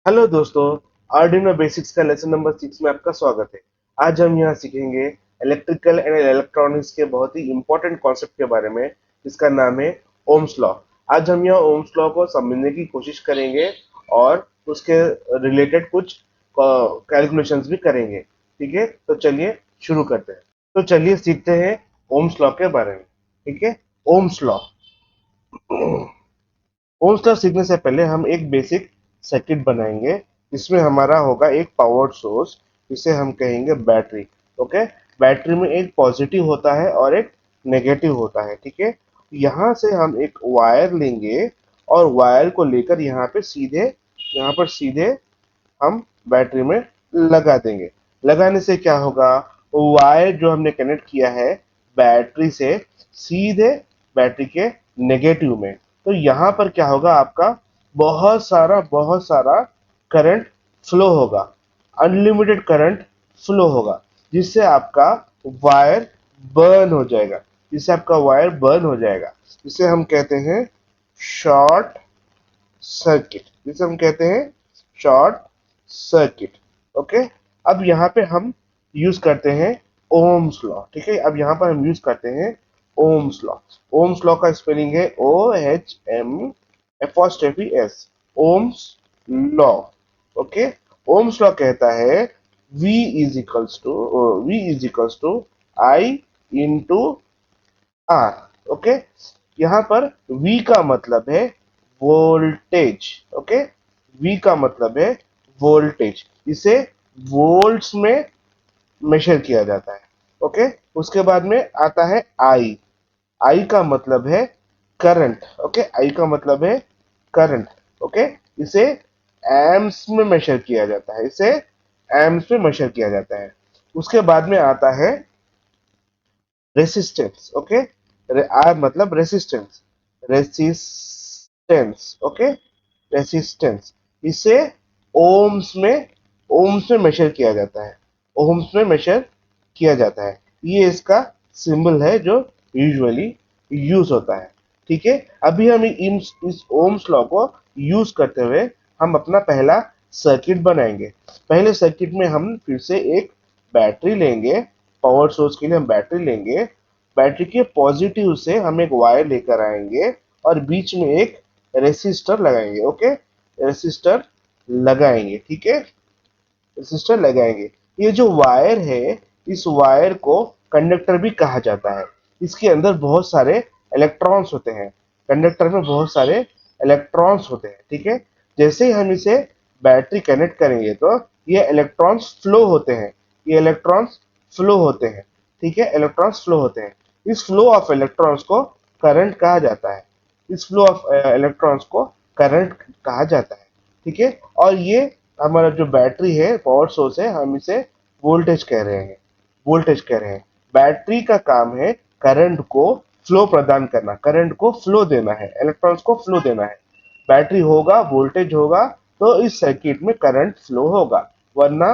Hello दोस्तों। Arduino basics का lesson number 6 में आपका स्वागत है। आज हम यहाँ सीखेंगे इलेक्ट्रिकल एंड इलेक्ट्रॉनिक्स के बहुत ही इंपॉर्टेंट कॉन्सेप्ट के बारे में, जिसका नाम है ओम्स लॉ। आज हम यहाँ ओम्स लॉ को समझने की कोशिश करेंगे और उसके रिलेटेड कुछ कैलकुलेशंस भी करेंगे। ठीक है, तो चलिए शुरू करते हैं। तो चलिए सीखते हैं ओम्स लॉ के बारे में। ठीक है, ओम्स लॉ। ओम्स लॉ सीखने से पहले हम एक बेसिक सर्किट बनाएंगे, जिसमें हमारा होगा एक पावर सोर्स, जिसे हम कहेंगे बैटरी। ओके, बैटरी में एक पॉजिटिव होता है और एक नेगेटिव होता है। ठीक है, यहाँ से हम एक वायर लेंगे और वायर को लेकर यहाँ पर सीधे हम बैटरी में लगा देंगे। लगाने से क्या होगा, वायर जो हमने कनेक्ट किया है बैटरी से सीधे बैटरी के नेगेटिव में, तो यहाँ पर क्या होगा, आपका बहुत सारा करंट फ्लो होगा, अनलिमिटेड करंट फ्लो होगा, जिससे आपका वायर बर्न हो जाएगा जिससे आपका वायर बर्न हो जाएगा जिसे हम कहते हैं शॉर्ट सर्किट जिसे हम कहते हैं शॉर्ट सर्किट। ओके, अब यहाँ पे हम यूज करते हैं ओम्स लॉ। ठीक है, अब यहाँ पर हम यूज करते हैं ओम्स लॉ। ओम्स लॉ का स्पेलिंग है OHM S, Ohm's law. Okay, Ohm's law कहता है V is equals to I into R. Okay, यहाँ पर V का मतलब है वोल्टेज। ओके, V का मतलब है वोल्टेज, इसे वोल्ट्स में मेजर किया जाता है। ओके, उसके बाद में आता है I। I का मतलब है करंट। ओके, I का मतलब है करंट। ओके, इसे एम्प्स में मेजर किया जाता है, इसे एम्प्स में मेजर किया जाता है। उसके बाद में आता है रेसिस्टेंस। ओके, आर मतलब रेसिस्टेंस, रेसिस्टेंस। ओके, रेसिस्टेंस, इसे ओम्स में मेजर किया जाता है, ओम्स में मेजर किया जाता है। ये इसका सिंबल है जो यूजुअली यूज होता है। ठीक है, अभी हम इस ओम्स लॉ को यूज करते हुए हम अपना पहला सर्किट बनाएंगे। पहले सर्किट में हम फिर से एक बैटरी लेंगे, पावर सोर्स के लिए हम बैटरी लेंगे। बैटरी के पॉजिटिव से हम एक वायर लेकर आएंगे और बीच में एक रेसिस्टर लगाएंगे। ओके, रेसिस्टर लगाएंगे। ठीक है, रेसिस्टर लगाएंगे। ये जो वायर है, इस वायर को कंडक्टर भी कहा जाता है। इसके अंदर बहुत सारे इलेक्ट्रॉन्स होते हैं, कंडक्टर में बहुत सारे इलेक्ट्रॉन्स होते हैं। ठीक है, जैसे ही हम इसे बैटरी कनेक्ट करेंगे तो ये इलेक्ट्रॉन्स फ्लो होते हैं, ये इलेक्ट्रॉन्स फ्लो होते हैं। ठीक है, इलेक्ट्रॉन्स फ्लो होते हैं। इस फ्लो ऑफ इलेक्ट्रॉन्स को करंट कहा जाता है, इस फ्लो ऑफ इलेक्ट्रॉन्स को करंट कहा जाता है। ठीक है, और ये हमारा जो बैटरी है, पावर सोर्स है, हम इसे वोल्टेज कह रहे हैं, वोल्टेज कह रहे हैं। बैटरी का काम है करंट को फ्लो प्रदान करना, करंट को फ्लो देना है, इलेक्ट्रॉन्स को फ्लो देना है। बैटरी होगा, वोल्टेज होगा, तो इस सर्किट में करंट फ्लो होगा, वरना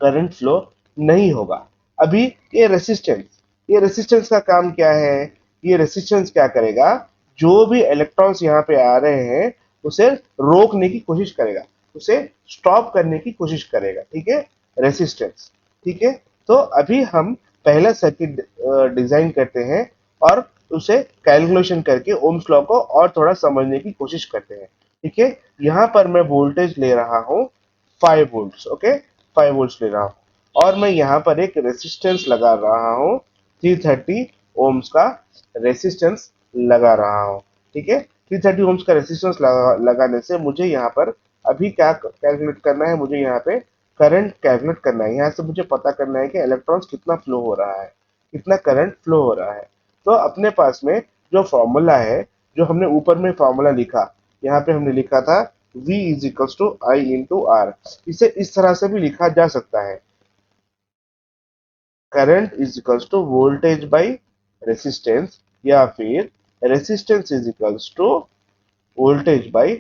करंट फ्लो नहीं होगा। अभी ये रेसिस्टेंस का काम क्या है, ये रेसिस्टेंस क्या करेगा, जो भी इलेक्ट्रॉन्स यहाँ पे आ रहे हैं उसे रोकने की कोशिश करेगा, उसे स्टॉप करने की कोशिश करेगा। ठीक है, रेसिस्टेंस। ठीक है, तो अभी हम पहला सर्किट डिजाइन करते हैं और उसे कैलकुलेशन करके ओम्स लॉ को और थोड़ा समझने की कोशिश करते हैं। ठीक है, यहाँ पर मैं वोल्टेज ले रहा हूँ 5 वोल्ट्स। ओके, 5 वोल्ट्स ले रहा हूँ और मैं यहाँ पर एक रेसिस्टेंस लगा रहा हूँ, 330 ओम्स का रेसिस्टेंस लगा रहा हूँ। ठीक है, 330 ओम्स का रेसिस्टेंस लगाने से मुझे यहाँ पर अभी क्या कैलकुलेट करना है, मुझे यहाँ पे करंट कैलकुलेट करना है। यहाँ से मुझे पता करना है कि इलेक्ट्रॉन्स कितना फ्लो हो रहा है, कितना करंट फ्लो हो रहा है। तो अपने पास में जो फॉर्मूला है, जो हमने ऊपर में फॉर्मूला लिखा, यहाँ पे हमने लिखा था V=I×R। इसे इस तरह से भी लिखा जा सकता है, current is equals to voltage by resistance, या फिर resistance is equals to voltage by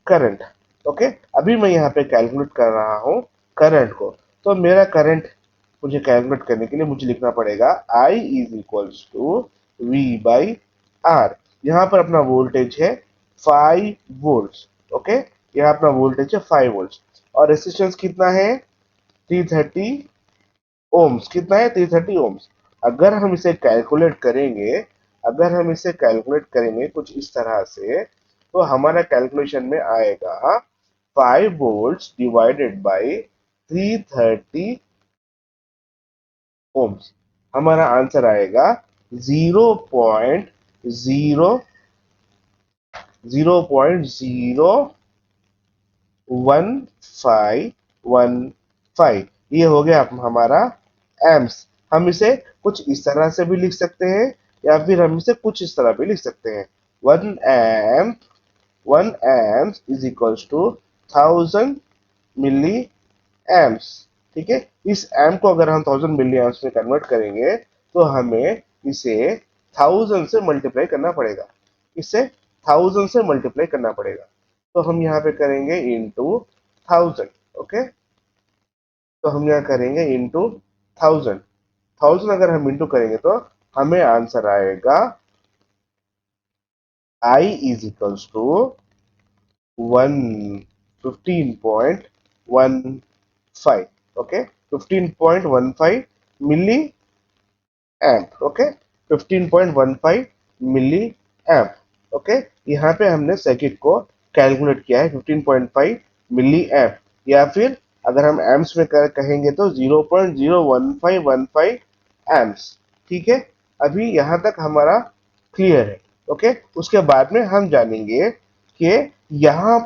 current. Okay, अभी मैं यहाँ पे कैलकुलेट कर रहा हूँ करंट को। तो मेरा करंट मुझे कैलकुलेट करने के लिए मुझे लिखना पड़ेगा I=V/R। यहाँ पर अपना वोल्टेज है 5 वोल्ट्स। ओके, यहाँ अपना वोल्टेज है 5 वोल्ट और रेसिस्टेंस कितना है 330 ओम्स। कितना है 330 ओम्स। अगर हम इसे कैलकुलेट करेंगे, अगर हम इसे कैलकुलेट करेंगे कुछ इस तरह से, तो हमारा कैलकुलेशन में आएगा 5 वोल्ट्स डिवाइडेड बाय 330 ओम्स। हमारा आंसर आएगा 0.01515। ये हो गया हमारा एम्स। हम इसे कुछ इस तरह से भी लिख सकते हैं या फिर हम इसे कुछ इस तरह भी लिख सकते हैं। 1 amp 1 amp is equals to 1000 milli amps. ठीक है, इस एम्प को अगर हम 1000 मिली एम्प्स में कन्वर्ट करेंगे तो हमें इसे 1000 से मल्टीप्लाई करना पड़ेगा। इसे 1000 से मल्टीप्लाई करना पड़ेगा। तो हम यहाँ पे करेंगे इंटू 1000। ओके, तो हम यहाँ करेंगे इंटू 1000। 1000 अगर हम इंटू करेंगे तो हमें आंसर आएगा I is equals to 115.15। Okay, 15.15 milli amp. Okay, 15.15 milli amp. Okay, यहाँ पे हमने सर्किट को कैलकुलेट किया है 15.5 मिली एम्प, या फिर अगर हम एम्प्स में कहेंगे तो 0.01515 एम्प्स। ठीक है, अभी यहाँ तक हमारा क्लियर है। ओके, उसके बाद में हम जानेंगे कि यहाँ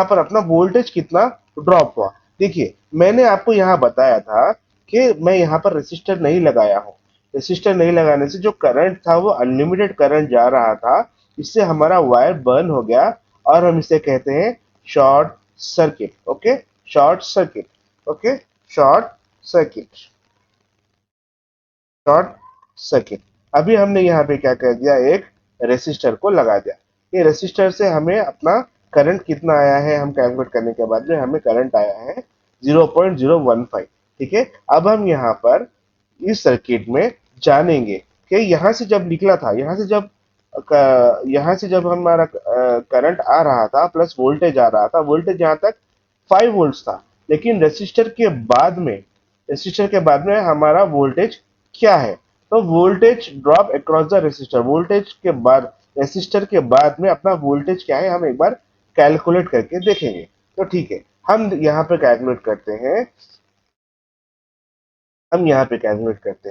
पर अपना वोल्टेज कितना ड्रॉप हुआ। देखिए, मैंने आपको यहाँ बताया था कि मैं यहाँ पर रेसिस्टर नहीं लगाया हूँ। रेसिस्टर नहीं लगाने से जो करंट था वो अनलिमिटेड करंट जा रहा था। इससे हमारा वायर बर्न हो गया और हम इसे कहते हैं short circuit. Okay, short circuit. Okay, short circuit, short circuit. अभी हमने यहाँ पे क्या कर दिया, एक रेसिस्टर को लगा दिया। ये रेसिस्टर से हमें अपना करंट कितना आया है, हम कैलकुलेट करने के बाद में हमें करंट आया है 0.015। ठीक है, अब हम यहाँ पर इस सर्किट में जानेंगे कि यहाँ से जब निकला था, यहाँ से जब हमारा करंट आ रहा था प्लस वोल्टेज आ रहा था, वोल्टेज यहाँ तक 5 वोल्ट था। लेकिन रेसिस्टर के बाद में हमारा वोल्टेज क्या है, तो voltage drop across the resistor. Voltage के बाद, रेसिस्टर के बाद में अपना वोल्टेज क्या है हम एक बार कैलकुलेट करके देखेंगे। तो ठीक है, हम यहाँ पे कैलकुलेट करते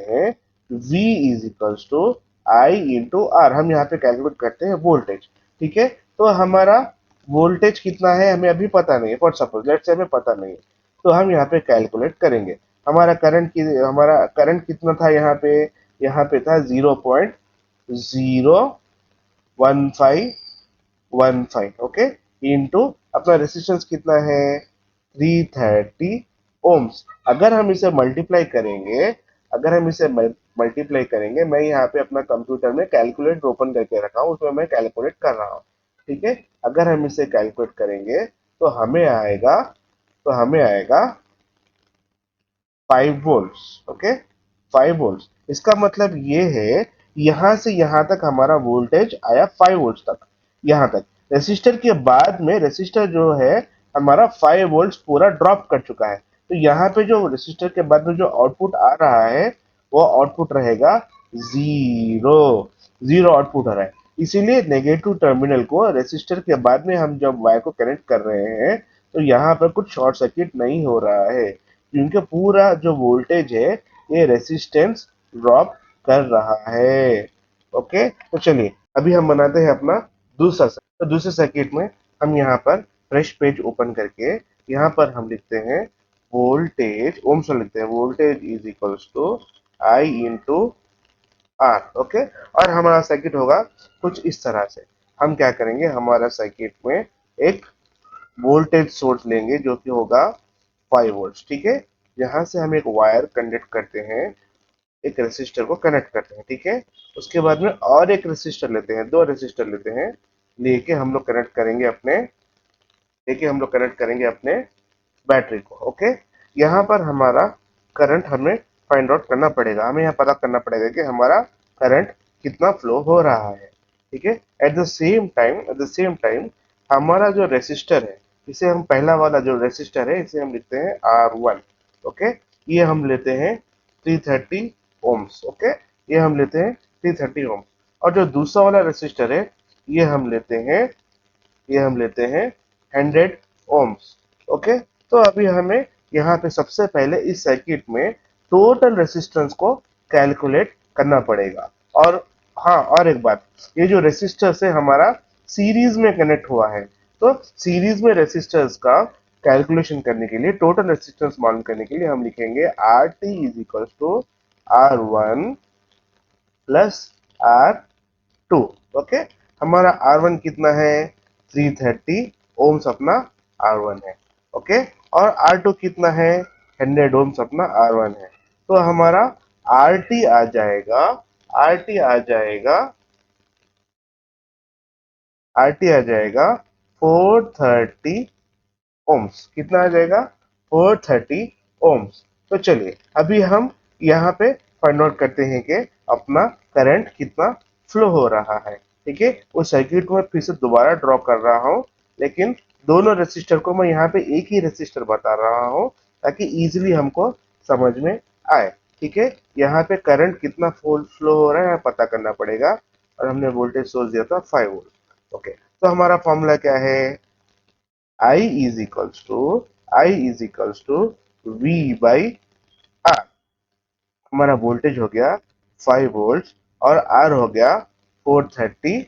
हैं, V is equals to I into R. हम यहाँ पे कैलकुलेट करते हैं वोल्टेज। ठीक है, तो हमारा वोल्टेज कितना है हमें अभी पता नहीं है, फॉर सपोज लेट्स से हमें पता नहीं है, तो हम यहाँ पे कैलकुलेट करेंगे। हमारा करंट कितना था यहाँ पे था 0.01515। ओके, इंटू अपना रेसिस्टेंस कितना है 330 ओम्स। अगर हम इसे मल्टीप्लाई करेंगे, मैं यहाँ पे अपना कंप्यूटर में कैलकुलेट ओपन करके रखा हूँ, उसमें मैं कैलकुलेट कर रहा हूँ। ठीक है, अगर हम इसे कैलकुलेट करेंगे तो हमें आएगा 5 वोल्ट्स। Okay, 5 volts. इसका मतलब ये है यहां से यहां तक हमारा वोल्टेज आया 5 वोल्ट्स तक। यहां तक रेसिस्टर के बाद में, रेसिस्टर जो है हमारा 5 वोल्ट्स पूरा ड्रॉप कर चुका है। तो यहाँ पे जो रेसिस्टर के बाद में जो आउटपुट आ रहा है वो आउटपुट रहेगा जीरो। जीरो आउटपुट आ रहा है। इसीलिए नेगेटिव टर्मिनल को रेसिस्टर के बाद में हम जब वायर को कनेक्ट कर रहे हैं तो यहाँ पर कुछ शॉर्ट सर्किट नहीं हो रहा है, क्योंकि पूरा जो वोल्टेज है ये रेसिस्टेंस ड्रॉप कर रहा है। ओके, तो चलिए अभी हम बनाते हैं अपना दूसरा सर्किट। तो दूसरे सर्किट में हम यहाँ पर फ्रेश पेज ओपन करके यहाँ पर हम लिखते हैं वोल्टेज, ओम्स में लिखते हैं voltage is equals to I into R. Okay, और हमारा सर्किट होगा कुछ इस तरह से। हम क्या करेंगे, हमारा सर्किट में एक वोल्टेज सोर्स लेंगे जो कि होगा 5 वोल्ट। ठीक है, यहाँ से हम एक वायर कनेक्ट करते हैं, एक रेसिस्टर को कनेक्ट करते हैं। ठीक है, उसके बाद में और एक रेसिस्टर लेते हैं, दो रेसिस्टर लेते हैं, लेके हम लोग कनेक्ट करेंगे अपने बैटरी को। ओके, यहाँ पर हमारा करंट हमें फाइंड आउट करना पड़ेगा। हमें यहाँ पता करना पड़ेगा कि हमारा करंट कितना फ्लो हो रहा है। ठीक है, एट द सेम टाइम हमारा जो रेसिस्टर है इसे हम पहला वाला जो रेसिस्टर है इसे हम लिखते हैं R1। ओके, ये हम लेते हैं 330 ओम्स। ओके, ये हम लेते हैं 330 ओम्स। और जो दूसरा वाला रेसिस्टर है ये हम लेते हैं, ये हम लेते हैं 100 ओम्स। ओके, तो अभी हमें यहाँ पे सबसे पहले इस सर्किट में टोटल रेसिस्टेंस को कैलकुलेट करना पड़ेगा। और हाँ, और एक बात, ये जो रेसिस्टर्स है हमारा सीरीज में कनेक्ट हुआ है, तो सीरीज में रेसिस्टर्स का कैलकुलेशन करने के लिए, टोटल रेसिस्टेंस मालूम करने के लिए हम लिखेंगे R T is equal to R1 plus R2। Okay, हमारा R1 कितना है, 330 ओम्स अपना R1 है। ओके, और R2 कितना है, 100 ओम्स अपना R1 है। तो हमारा RT आ जाएगा, RT आ जाएगा, RT आ जाएगा 430 ओम्स। कितना आ जाएगा, 430 ओम्स। तो चलिए अभी हम यहाँ पे फाइंड आउट करते हैं कि अपना करंट कितना फ्लो हो रहा है। ठीक है, उस सर्किट को मैं फिर से दोबारा ड्रॉ कर रहा हूँ, लेकिन दोनों रेसिस्टर को मैं यहाँ पे एक ही रेसिस्टर बता रहा हूँ ताकि इजीली हमको समझ में आए। ठीक है, यहाँ पे करंट कितना फ्लो हो रहा है पता करना पड़ेगा, और हमने वोल्टेज सोर्स दिया था 5 वोल्ट। ओके, तो हमारा फॉर्मूला क्या है, I is equals to I is equals to V by R। हमारा वोल्टेज हो गया 5 वोल्ट और R हो गया 430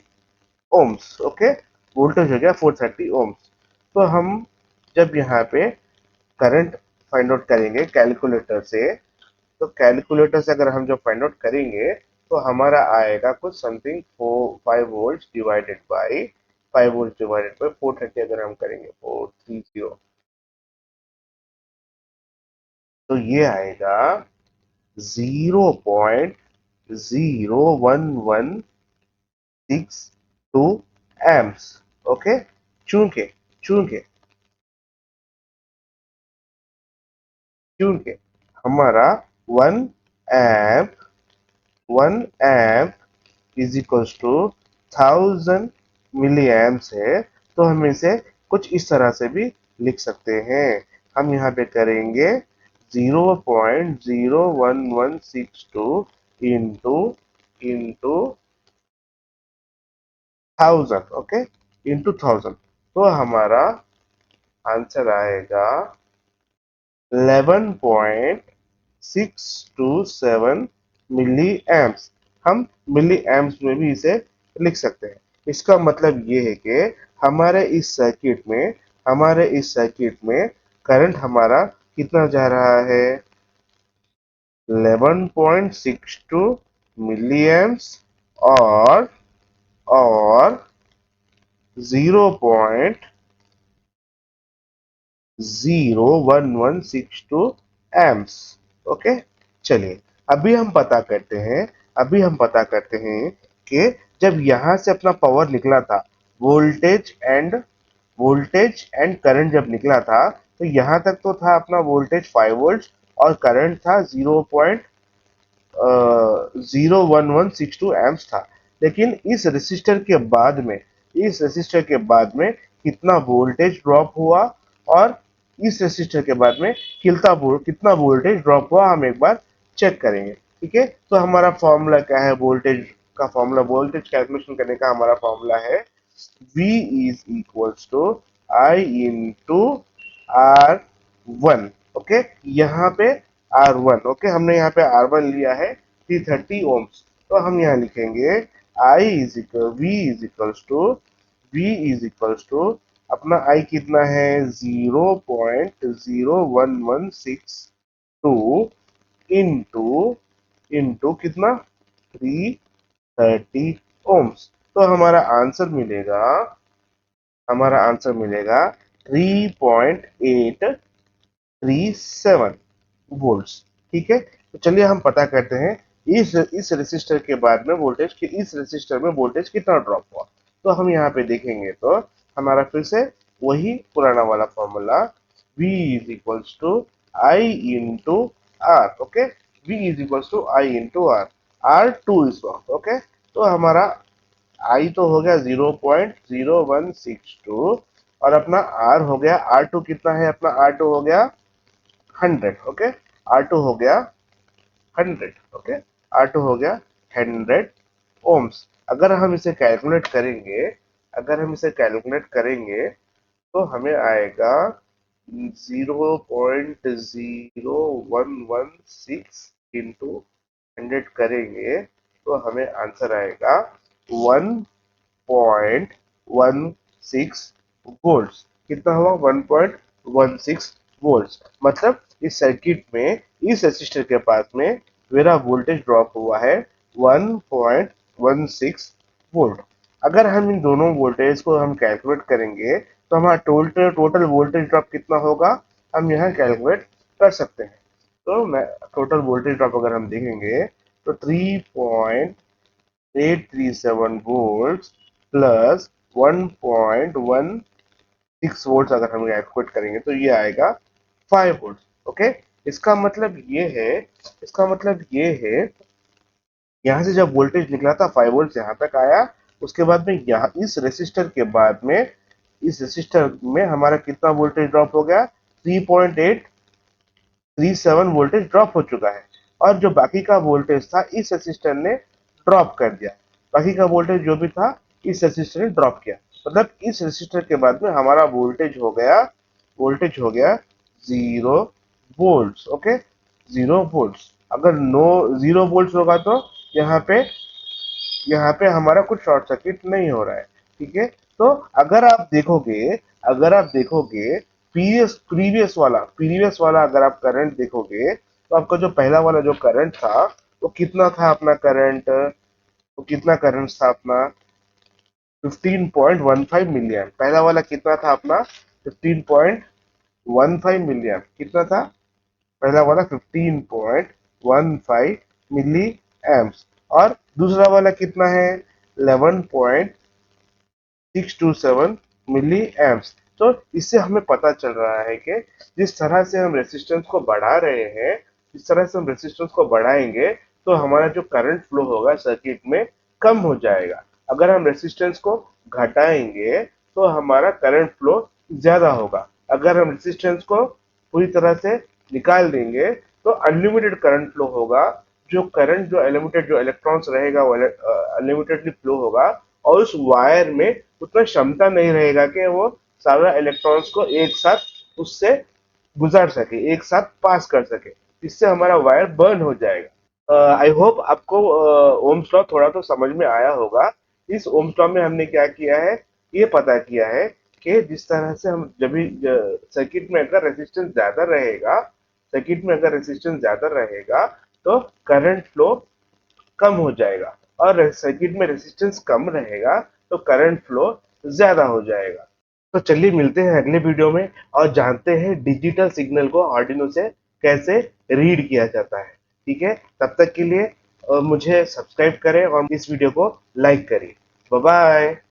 ओम्स। ओके, वोल्टेज हो गया 430 ओम्स। तो हम जब यहाँ पे करंट फाइंड आउट करेंगे कैलकुलेटर से, तो कैलकुलेटर से अगर हम जब फाइंड आउट करेंगे तो हमारा आएगा कुछ समथिंग 5 वोल्ट डिवाइडेड बाई 430। अगर हम करेंगे 430, तो ये आएगा 0.01162 एम्प्स। ओके, चूंकि चूंकि चूंकि हमारा 1 amp is equals to 1000 milli amps है, तो हम इसे कुछ इस तरह से भी लिख सकते हैं। हम यहाँ पे करेंगे 0.01162 इंटू इंटू 1000। ओके, इंटू 1000, तो हमारा आंसर आएगा 11.627 मिली एम्प्स। हम मिली एम्प्स में भी इसे लिख सकते हैं। इसका मतलब ये है कि हमारे इस सर्किट में करंट हमारा कितना जा रहा है, 11.62 मिली एम्प्स और 0.01162 एम्प्स। ओके, चलिए अभी हम पता करते हैं कि जब यहां से अपना पावर निकला था, वोल्टेज एंड करंट जब निकला था, तो यहां तक तो था अपना वोल्टेज 5 वोल्ट और करंट था 0.01162 एम्प्स था। लेकिन इस रेसिस्टर के बाद में कितना वोल्टेज ड्रॉप हुआ, और इस रेसिस्टर के बाद में कितना वोल्टेज ड्रॉप हुआ, हम एक बार चेक करेंगे। ठीक है, तो हमारा फॉर्मूला क्या है, वोल्टेज कैलकुलेशन करने का हमारा फॉर्मूला है V is equals to I into R1। Okay, यहाँ पे R1, ओके, हमने यहाँ पे R1 लिया है 330 ओम्स, तो हम यहाँ लिखेंगे V इज इक्वल्स टू अपना I कितना है, 0.01162 इंटू इंटू कितना, 330 ओम्स। तो हमारा आंसर मिलेगा 3.837 वोल्ट्स। ठीक है, तो चलिए हम पता करते हैं इस रेसिस्टर के बाद में वोल्टेज कि इस रेसिस्टर में वोल्टेज कितना ड्रॉप हुआ। तो हम यहाँ पे देखेंगे तो हमारा फिर से वही पुराना वाला formula, V is equals to I into R. Okay, V is equals to I into R. R2 is wrong. Okay, तो हमारा आई तो हो गया 0.0162 और अपना R हो गया, R2 कितना है अपना, R2 हो गया 100, ओके, R2 हो गया 100, ओके, R2 हो गया 100 ओम्स। अगर हम इसे कैलकुलेट करेंगे, अगर हम इसे कैलकुलेट करेंगे तो हमें आएगा 0.0116 इंटू 100 करेंगे तो हमें आंसर आएगा 1.16 वोल्ट्स। कितना हुआ, 1.16 वोल्ट्स। मतलब इस सर्किट में, इस रेसिस्टर के पास में मेरा वोल्टेज ड्रॉप हुआ है 1.16 वोल्ट। अगर हम इन दोनों वोल्टेज को हम कैलकुलेट करेंगे तो हमारा टोटल टोटल वोल्टेज ड्रॉप कितना होगा, हम यहाँ कैलकुलेट कर सकते हैं। तो मैं टोटल वोल्टेज ड्रॉप अगर हम देखेंगे तो 3.837 वोल्ट प्लस 1.16 वोल्ट अगर हम कैलकुलेट करेंगे तो ये आएगा 5 वोल्ट, ओके। इसका मतलब ये है, इसका मतलब ये है, यहाँ से जब वोल्टेज निकला था 5 वोल्ट यहाँ तक आया, उसके बाद में यहाँ इस रेसिस्टर के बाद में, इस रेसिस्टर में हमारा कितना वोल्टेज ड्रॉप हो गया, 3.837 वोल्टेज ड्रॉप हो चुका है। और जो बाकी का वोल्टेज था इस रेसिस्टर ने ड्रॉप कर दिया, बाकी का वोल्टेज जो भी था इस रेसिस्टर ने ड्रॉप किया। मतलब इस रेसिस्टर के बाद में हमारा वोल्टेज हो गया, वोल्टेज हो गया 0 वोल्ट्स, ओके, 0 वोल्ट्स। अगर नो 0 वोल्ट्स होगा तो यहाँ पे, यहाँ पे हमारा कुछ शॉर्ट सर्किट नहीं हो रहा है, ठीक है। तो अगर आप देखोगे, अगर आप देखोगे प्रीवियस वाला अगर आप करंट देखोगे तो आपका जो पहला वाला जो करंट था वो कितना था अपना करंट, वो कितना करंट था अपना 15.15 मिलियन। पहला वाला कितना था अपना 15.15 मिलियन, कितना था पहला वाला 15.15 मिली एम्प्स। और दूसरा वाला कितना है 11.627 मिली एम्प्स। तो इससे हमें पता चल रहा है कि जिस तरह से हम रेसिस्टेंस को बढ़ा रहे हैं, जिस तरह से हम रेसिस्टेंस को बढ़ाएंगे तो हमारा जो करंट फ्लो होगा सर्किट में कम हो जाएगा। अगर हम रेसिस्टेंस को घटाएंगे तो हमारा करंट फ्लो ज्यादा होगा। अगर हम रेसिस्टेंस को पूरी तरह से निकाल देंगे तो अनलिमिटेड करंट फ्लो होगा। जो करंट, जो अनलिमिटेड जो इलेक्ट्रॉन्स रहेगा वो अनलिमिटेडली फ्लो होगा, और उस वायर में उतना क्षमता नहीं रहेगा कि वो सारा इलेक्ट्रॉन्स को एक साथ उससे गुजार सके, एक साथ पास कर सके। इससे हमारा वायर बर्न हो जाएगा। आई होप आपको ओम्स लॉ थोड़ा तो समझ में आया होगा। इस ओम्स लॉ में हमने क्या किया है, ये पता किया है कि जिस तरह से हम जब भी सर्किट में अगर रेजिस्टेंस ज्यादा रहेगा, सर्किट में अगर रेजिस्टेंस ज्यादा रहेगा तो करंट फ्लो कम हो जाएगा, और सर्किट में रेजिस्टेंस कम रहेगा तो करंट फ्लो ज्यादा हो जाएगा। तो चलिए मिलते हैं अगले वीडियो में और जानते हैं डिजिटल सिग्नल को आर्डिनो से कैसे रीड किया जाता है। ठीक है, तब तक के लिए मुझे सब्सक्राइब करें और इस वीडियो को लाइक करिए। Bye bye.